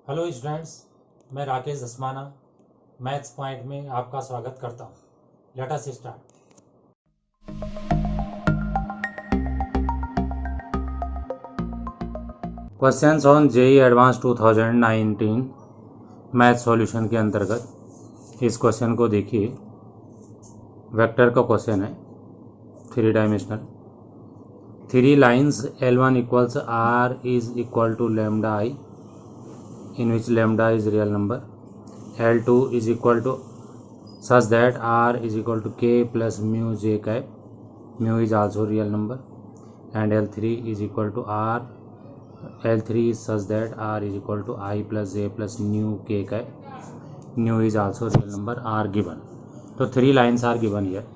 Hello students, मैं Rakesh Dhasmana maths point में आपका स्वागत करता हूँ। Let us start. Questions on JEE advance 2019 math solution के अंतर्गत इस क्वेश्चन को देखिए। वेक्टर का क्वेश्चन है, 3 dimensional. 3 lines L1 equals R is equal to lambda I in which lambda is real number, L2 is equal to such that R is equal to K plus mu J cap, mu is also real number, and L3 is equal to R, L3 is such that R is equal to I plus J plus nu K cap, nu is also real number, are given. So 3 lines are given here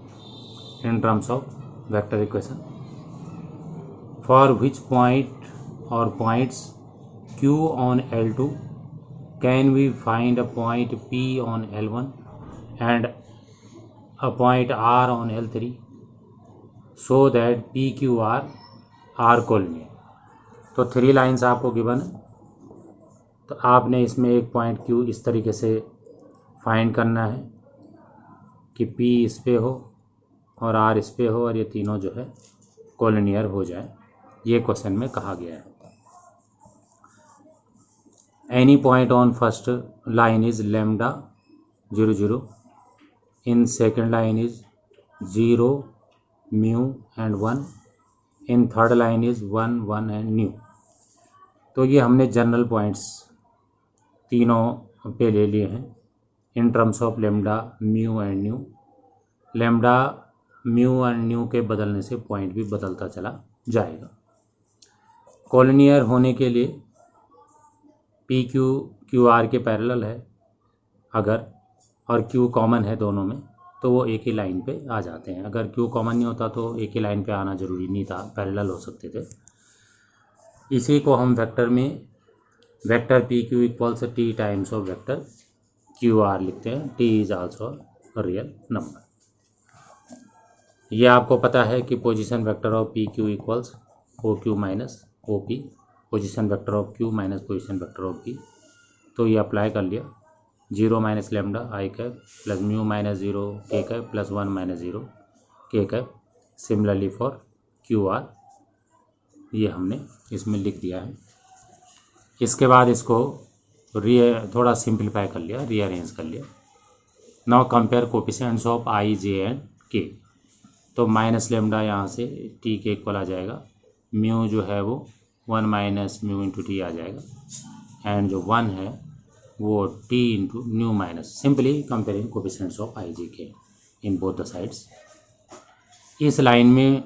in terms of vector equation. For which point or points Q on L2 can we find a point P on L1 and a point R on L3 so that PQR are collinear. तो 3 lines आपको given है, तो आपने इसमें एक point Q इस तरीके से फाइंड करना है कि P इस पे हो और R इस पे हो और ये तीनों जो है कोलिनियर हो जाए। ये क्वेश्चन में कहा गया है। Any point on first line is lambda 0 0, in second line is 0 mu and 1, in third line is 1 1 and nu. तो ये हमने जनरल पॉइंट्स तीनों पे ले लिए हैं in terms of lambda mu and new. Lambda mu and new के बदलने से पॉइंट भी बदलता चला जाएगा। कोलिनियर होने के लिए पी क्यू क्यू आर के पैरेलल है अगर, और क्यू कॉमन है दोनों में, तो वो एक ही लाइन पे आ जाते हैं। अगर क्यू कॉमन नहीं होता तो एक ही लाइन पे आना ज़रूरी नहीं था, पैरेलल हो सकते थे। इसी को हम वेक्टर में vector P Q equals T times of vector Q R लिखते हैं। T is also real number. ये आपको पता है कि position vector of P Q equals O Q minus O P, position vector of Q minus position vector of P. तो ये apply कर लिया। 0 minus lambda I cap plus mu minus 0 K cap plus 1 minus 0 K cap. Similarly for Q R, ये हमने इसमें लिख दिया है। इसके बाद इसको थोड़ा सिंप्लीफाई कर लिया, रीअरेंज कर लिया। Now compare coefficients of I J and के। तो माइनस लेमडा यहाँ से टी के इक्वल आ जाएगा, म्यू जो है वो 1 माइनस म्यू इंटू टी आ जाएगा, एंड जो 1 है वो T into nu minus, simply comparing coefficients of I J K in both the sides. इस लाइन में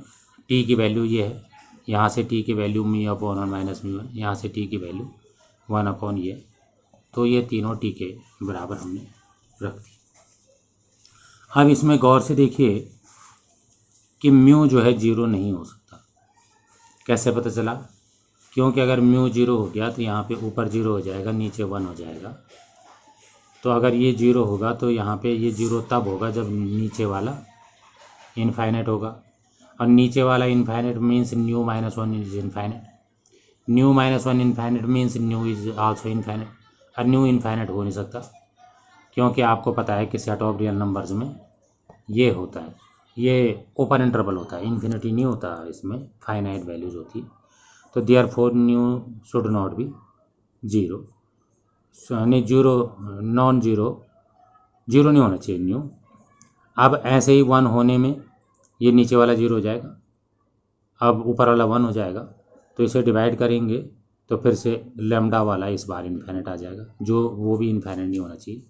टी की वैल्यू ये है, यहाँ से टी की value mu upon 1 minus mu है, यहाँ से टी की वैल्यू 1 अपॉन ये, तो ये तीनों टी के बराबर हमने रख दी। अब इसमें गौर से देखिए कि म्यू जो है 0 नहीं हो सकता। कैसे पता चला? क्योंकि अगर म्यू 0 हो गया तो यहाँ पे ऊपर 0 हो जाएगा, नीचे 1 हो जाएगा। तो अगर ये 0 होगा तो यहाँ पे ये 0 तब होगा जब नीचे वाला इनफाइनाइट होगा, और नीचे वाला infinite means new minus 1 is infinite, new minus 1 infinite means new is also infinite. और न्यू इनफाइनाइट हो नहीं सकता, क्योंकि आपको पता है कि सेट ऑफ रियल नंबर्स में ये होता है, ये ओपन इंटरवल होता है, इन्फिनिटी नहीं होता, इसमें फाइनाइट वैल्यूज होती है। तो therefore new should not be 0, यानी नॉन जीरो नहीं होना चाहिए न्यू। अब ऐसे ही 1 होने में ये नीचे वाला 0 हो जाएगा, अब ऊपर वाला 1 हो जाएगा, तो इसे डिवाइड करेंगे तो फिर से लेमडा वाला इस बार इनफाइनाइट आ जाएगा, जो वो भी इनफाइनाइट नहीं होना चाहिए।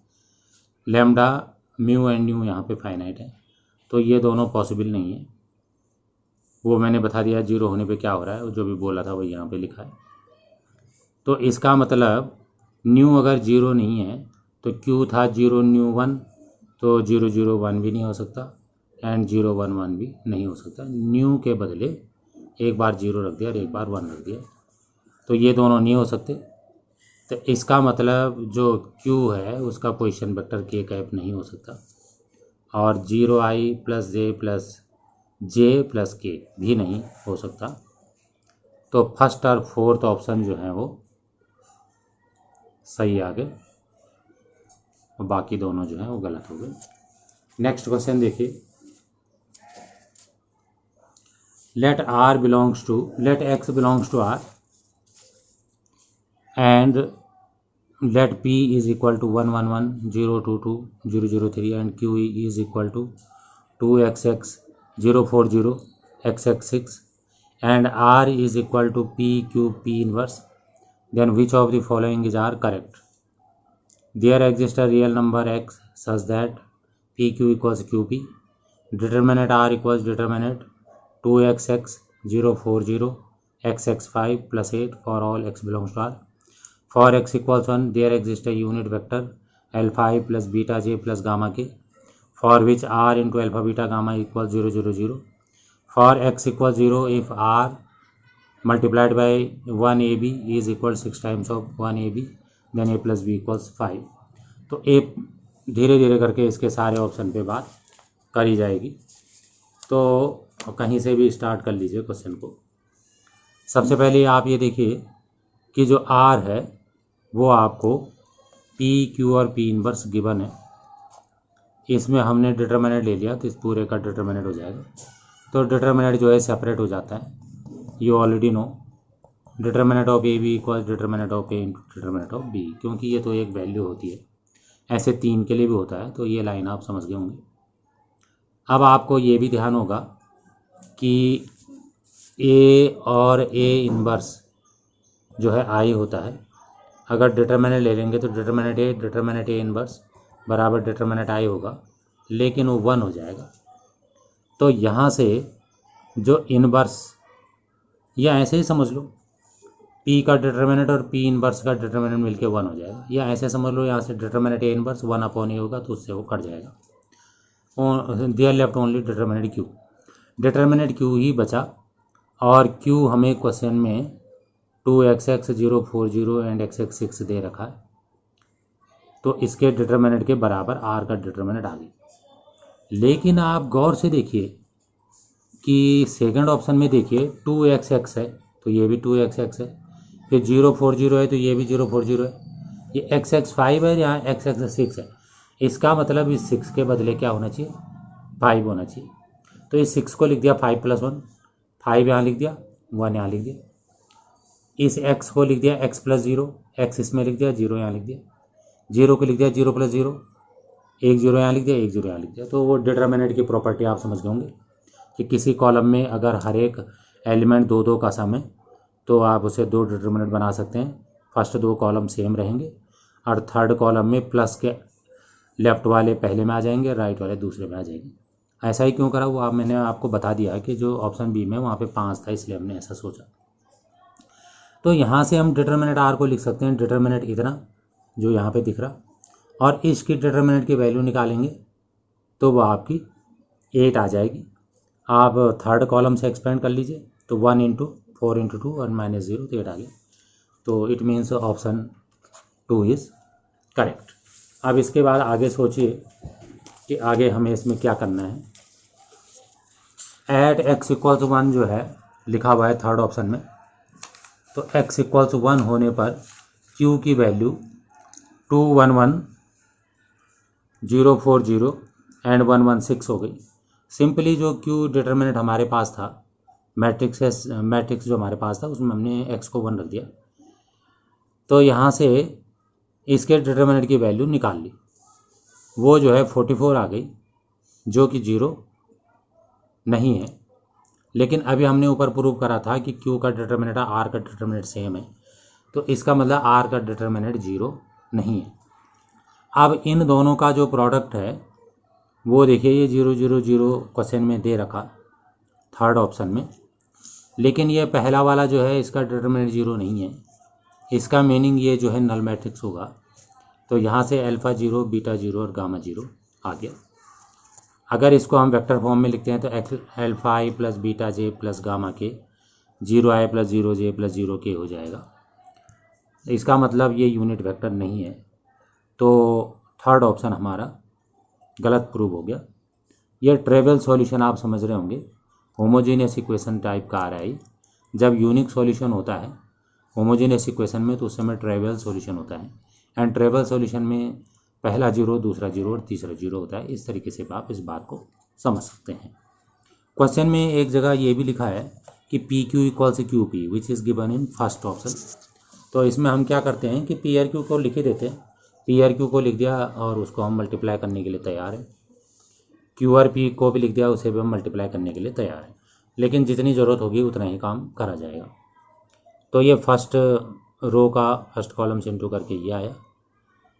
लेमडा म्यू एंड न्यू यहाँ पे फाइनाइट है, तो ये दोनों पॉसिबल नहीं है। वो मैंने बता दिया 0 होने पे क्या हो रहा है, जो भी बोला था वही यहाँ पे लिखा है। तो इसका मतलब न्यू अगर 0 नहीं है तो क्यू था 0 न्यू 1, तो 0 0 1 भी नहीं हो सकता, एंड 0 1 1 भी नहीं हो सकता। न्यू के बदले एक बार 0 रख दिया और एक बार 1 रख दिया, तो ये दोनों नहीं हो सकते। तो इसका मतलब जो क्यू है उसका पोजीशन वेक्टर के कैप नहीं हो सकता, और 0i प्लस जे प्लस के भी नहीं हो सकता। तो फर्स्ट और फोर्थ ऑप्शन जो है वो सही आ गए और बाकी दोनों जो है वो गलत हो गए। नेक्स्ट क्वेश्चन देखिए, let x belongs to R and let P is equal to 1 1 1 0 2 2 0 0 3 and Q is equal to 2xx 0 4 0 xx 6 and R is equal to P Q P inverse, then which of the following is are correct? There exists a real number x such that PQ equals QP, determinant R equals determinant 2xx 0 4 0 xx 5 plus 8 for all x belongs to R. For x equals 1, there exists a unit vector alpha I plus beta j plus gamma k, for which r into alpha beta gamma equals 0 0 0. For x equals 0, if r multiplied by 1 ab is equal 6 times of 1 ab, then a plus b equals 5. तो ए धीरे धीरे करके इसके सारे option पे बात करी जाएगी, तो कहीं से भी स्टार्ट कर लीजिए क्वेश्चन को। सबसे पहले आप ये देखिए कि जो आर है वो आपको पी क्यू और पी इनवर्स गिवन है, इसमें हमने डिटरमिनेंट ले लिया तो इस पूरे का डिटरमिनेंट हो जाएगा। तो डिटरमिनेंट जो है सेपरेट हो जाता है, you already know determinant of A B equal determinant of A into determinant of B, क्योंकि ये तो एक वैल्यू होती है, ऐसे 3 के लिए भी होता है, तो ये लाइन आप समझ गए होंगे। अब आपको ये भी ध्यान होगा कि ए और ए इनवर्स जो है आई होता है, अगर डिटरमिनेंट ले लेंगे तो डिटरमिनेंट ए इनवर्स बराबर डिटरमिनेंट आई होगा, लेकिन वो 1 हो जाएगा। तो यहाँ से जो इनवर्स, या ऐसे ही समझ लो पी का डिटरमिनेंट और पी इनवर्स का डिटरमिनेंट मिलके 1 हो जाएगा, या ऐसे समझ लो यहाँ से determinant A inverse 1 upon A होगा तो उससे वो कट जाएगा। There left only determinant Q, determinant Q ही बचा, और क्यू हमें क्वेश्चन में 2xx 0 4 0 एंड xx 6 दे रखा है, तो इसके डिटरमिनेंट के बराबर r का डिटरमिनेंट आ गई। लेकिन आप गौर से देखिए कि सेकंड ऑप्शन में देखिए 2xx है तो ये भी 2xx है, फिर 0 4 0 है तो ये भी 0 4 0 है, ये xx 5 है, यहाँ xx 6 है। इसका मतलब इस 6 के बदले क्या होना चाहिए, 5 होना चाहिए। तो इस 6 को लिख दिया 5 + 1, 5 यहाँ लिख दिया, 1 यहाँ लिख दिया। इस x को लिख दिया x + 0, x इसमें लिख दिया, 0 यहाँ लिख दिया। 0 को लिख दिया 0 + 0, 1 0 यहाँ लिख दिया, 1 0 यहाँ लिख दिया। तो वो डिटरमिनेंट की प्रॉपर्टी आप समझ गए होंगे कि किसी कॉलम में अगर हर एक एलिमेंट 2 2 का सम है तो आप उसे 2 डिटरमिनेंट बना सकते हैं। फर्स्ट 2 कॉलम सेम रहेंगे और थर्ड कॉलम में प्लस के लेफ्ट वाले पहले में आ जाएंगे, राइट वाले दूसरे में आ जाएंगे। ऐसा ही क्यों करा वो मैंने आपको बता दिया कि जो ऑप्शन बी में वहाँ पे 5 था, इसलिए हमने ऐसा सोचा। तो यहाँ से हम डिटरमिनेंट आर को लिख सकते हैं, डिटरमिनेंट इतना जो यहाँ पे दिख रहा, और इसकी डिटरमिनेंट की वैल्यू निकालेंगे तो वो आपकी 8 आ जाएगी। आप थर्ड कॉलम से एक्सपेंड कर लीजिए तो 1 × 4 × 2 और -0 तो 8 आ गया। तो it means option 2 is correct. अब इसके बाद आगे सोचिए कि आगे हमें इसमें क्या करना है। एट x = 1 जो है लिखा हुआ है थर्ड ऑप्शन में, तो x = 1 होने पर q की वैल्यू 2 1 1 0 4 0 एंड 1 1 6 हो गई। सिंपली जो q डिटरमिनेंट हमारे पास था, मैट्रिक्स जो हमारे पास था उसमें हमने x को 1 रख दिया, तो यहाँ से इसके डिटरमिनेंट की वैल्यू निकाल ली, वो जो है 44 आ गई, जो कि 0 नहीं है। लेकिन अभी हमने ऊपर प्रूव करा था कि q का डिटरमिनेंट r का डिटरमिनेंट सेम है, तो इसका मतलब r का डिटरमिनेंट 0 नहीं है। अब इन दोनों का जो प्रोडक्ट है वो देखिए, ये 0 0 0 क्वेश्चन में दे रखा थर्ड ऑप्शन में, लेकिन ये पहला वाला जो है इसका डिटरमिनेंट 0 नहीं है। इसका मीनिंग ये जो है नल मैट्रिक्स होगा, तो यहाँ से अल्फा 0 बीटा 0 और गामा 0 आ गया। अगर इसको हम वेक्टर फॉर्म में लिखते हैं तो alpha i + beta j + gamma k 0i + 0j + 0k हो जाएगा। इसका मतलब ये यूनिट वेक्टर नहीं है, तो थर्ड ऑप्शन हमारा गलत प्रूव हो गया। ये ट्रेवल सॉल्यूशन आप समझ रहे होंगे, होमोजेनियस इक्वेशन टाइप का आ रहा है। जब यूनिक सॉल्यूशन होता है होमोजेनियस इक्वेशन में तो उस समय ट्रेवल सॉल्यूशन होता है, एंड ट्रेबल सॉल्यूशन में पहला जीरो, दूसरा जीरो और तीसरा जीरो होता है। इस तरीके से आप इस बात को समझ सकते हैं। क्वेश्चन में एक जगह ये भी लिखा है कि P Q equals Q P which is given in first option. तो इसमें हम क्या करते हैं कि पी आर क्यू को लिख ही देते हैं। पी आर क्यू को लिख दिया और उसको हम मल्टीप्लाई करने के लिए तैयार हैं। क्यू आर पी को भी लिख दिया, उसे भी हम मल्टीप्लाई करने के लिए तैयार हैं। लेकिन जितनी ज़रूरत होगी उतना ही काम करा जाएगा। तो ये फर्स्ट रो का फर्स्ट कॉलम से इंटू करके ये आया,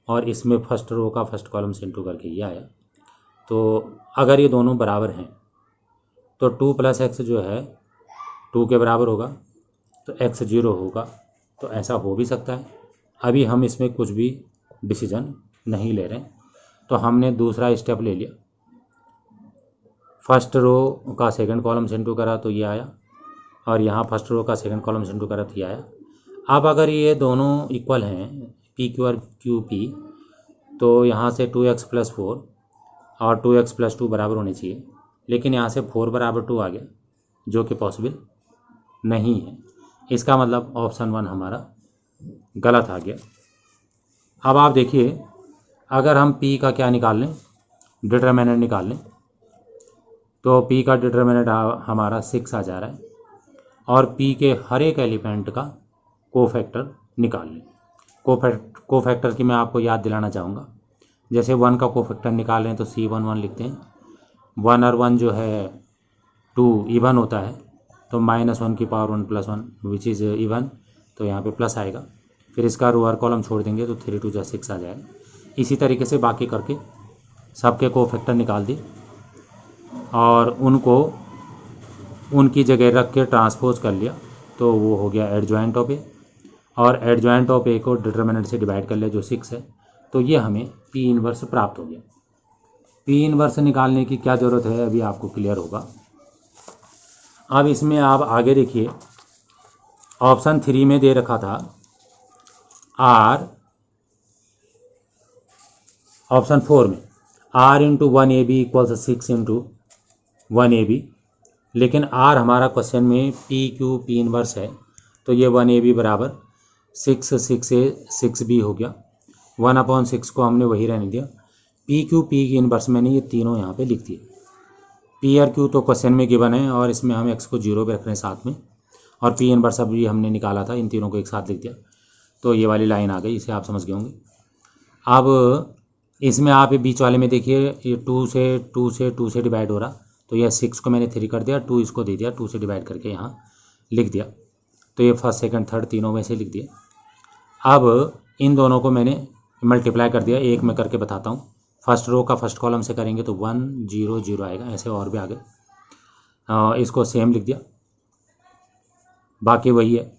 और इसमें फर्स्ट रो का फर्स्ट कॉलम से इंटू करके ये आया। तो अगर ये दोनों बराबर हैं तो 2 + x जो है 2 के बराबर होगा, तो x 0 होगा। तो ऐसा हो भी सकता है। अभी हम इसमें कुछ भी डिसीजन नहीं ले रहे हैं। तो हमने दूसरा स्टेप ले लिया, फर्स्ट रो का सेकंड कॉलम से इंटू करा तो ये आया, और यहाँ फर्स्ट रो का सेकंड कॉलम से इंटू करा तो ये आया। अब अगर ये दोनों इक्वल हैं पी क्यू और क्यू पी, तो यहाँ से 2x + 4 और 2x + 2 बराबर होने चाहिए, लेकिन यहाँ से 4 = 2 आ गया, जो कि पॉसिबल नहीं है। इसका मतलब ऑप्शन 1 हमारा गलत आ गया। अब आप देखिए, अगर हम p का क्या निकाल लें, डिटरमिनेंट निकाल लें, तो p का डिटरमिनेंट हमारा 6 आ जा रहा है, और p के हर एक एलिमेंट का कोफैक्टर निकाल लें। कोफैक्टर की मैं आपको याद दिलाना चाहूँगा। जैसे 1 का कोफैक्टर निकाल लें तो C11 लिखते हैं। 1 और 1 जो है 2 इवन होता है, तो -1 की पावर 1 + 1 विच इज़ इवन, तो यहाँ पे प्लस आएगा। फिर इसका रोअर कॉलम छोड़ देंगे तो 3 × 2 = 6 आ जाएगा। इसी तरीके से बाकी करके सबके कोफैक्टर निकाल दिए और उनको उनकी जगह रख के ट्रांसपोज कर लिया, तो वो हो गया एडजॉइंट ऑफ ए, और एडजॉइंट ऑफ ए को डिटरमिनेंट से डिवाइड कर लिया जो 6 है। तो ये हमें P इनवर्स प्राप्त हो गया। P इनवर्स निकालने की क्या ज़रूरत है अभी आपको क्लियर होगा। अब इसमें आप आगे देखिए, ऑप्शन 3 में दे रखा था R, ऑप्शन 4 में R × 1AB = 6 × 1AB, लेकिन R हमारा क्वेश्चन में PQ P इनवर्स है, तो ये 1AB = 6 6A 6B हो गया। 1/6 को हमने वही रहने दिया। PQ P की इनवर्स मैंने ये तीनों यहाँ पे लिख दिए। PRQ तो क्वेश्चन में गिवन है, और इसमें हम x को 0 पे रख रहे हैं साथ में, और P इनवर्स अभी हमने निकाला था, इन तीनों को एक साथ लिख दिया। तो ये वाली लाइन आ गई, इसे आप समझ गए होंगे। अब इसमें आप ये बीच वाले में देखिए, ये 2 से डिवाइड हो रहा, तो यह 6 को मैंने 3 कर दिया, 2 इसको दे दिया, 2 से डिवाइड करके यहाँ लिख दिया। तो ये फर्स्ट सेकंड थर्ड तीनों में से लिख दिया। अब इन दोनों को मैंने मल्टीप्लाई कर दिया, एक में करके बताता हूँ। फर्स्ट रो का फर्स्ट कॉलम से करेंगे तो 1 0 0 आएगा, ऐसे और भी आगे। इसको सेम लिख दिया, बाकी वही है।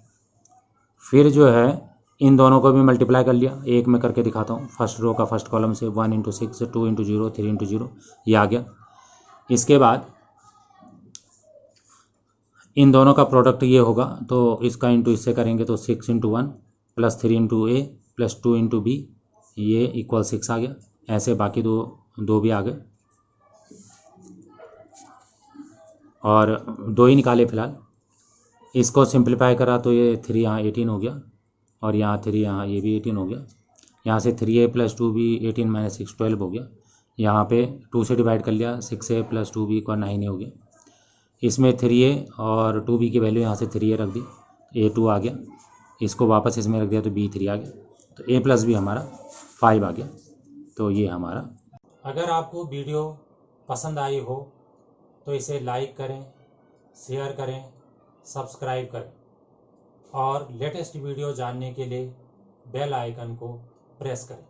फिर जो है इन दोनों को भी मल्टीप्लाई कर लिया, एक में करके दिखाता हूँ। फर्स्ट रो का फर्स्ट कॉलम से 1 × 6 2 × 0 3 × 0 ये आ गया। इसके बाद इन दोनों का प्रोडक्ट ये होगा, तो इसका इंटू इससे करेंगे तो 6 × 1 + 3 × A + 2 × B, ये = 6 आ गया। ऐसे बाकी दो भी आ गए, और 2 ही निकाले फिलहाल। इसको सिंप्लीफाई करा तो ये 3 यहाँ 18 हो गया, और यहाँ 3 यहाँ ये भी 18 हो गया। यहाँ से 3A + 2B 18 - 6 12 हो गया। यहाँ पे 2 से डिवाइड कर लिया, 6A + 2B = 9A हो गया। इसमें 3A और 2B की वैल्यू यहाँ से 3A रख दी, A2 आ गया। इसको वापस इसमें रख दिया तो B3 आ गया, तो A + B हमारा 5 आ गया। तो ये हमारा। अगर आपको वीडियो पसंद आई हो तो इसे लाइक करें, शेयर करें, सब्सक्राइब करें, और लेटेस्ट वीडियो जानने के लिए बेल आइकन को प्रेस करें।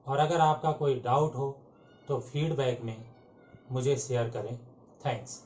और अगर आपका कोई डाउट हो तो फीडबैक में मुझे शेयर करें। थैंक्स।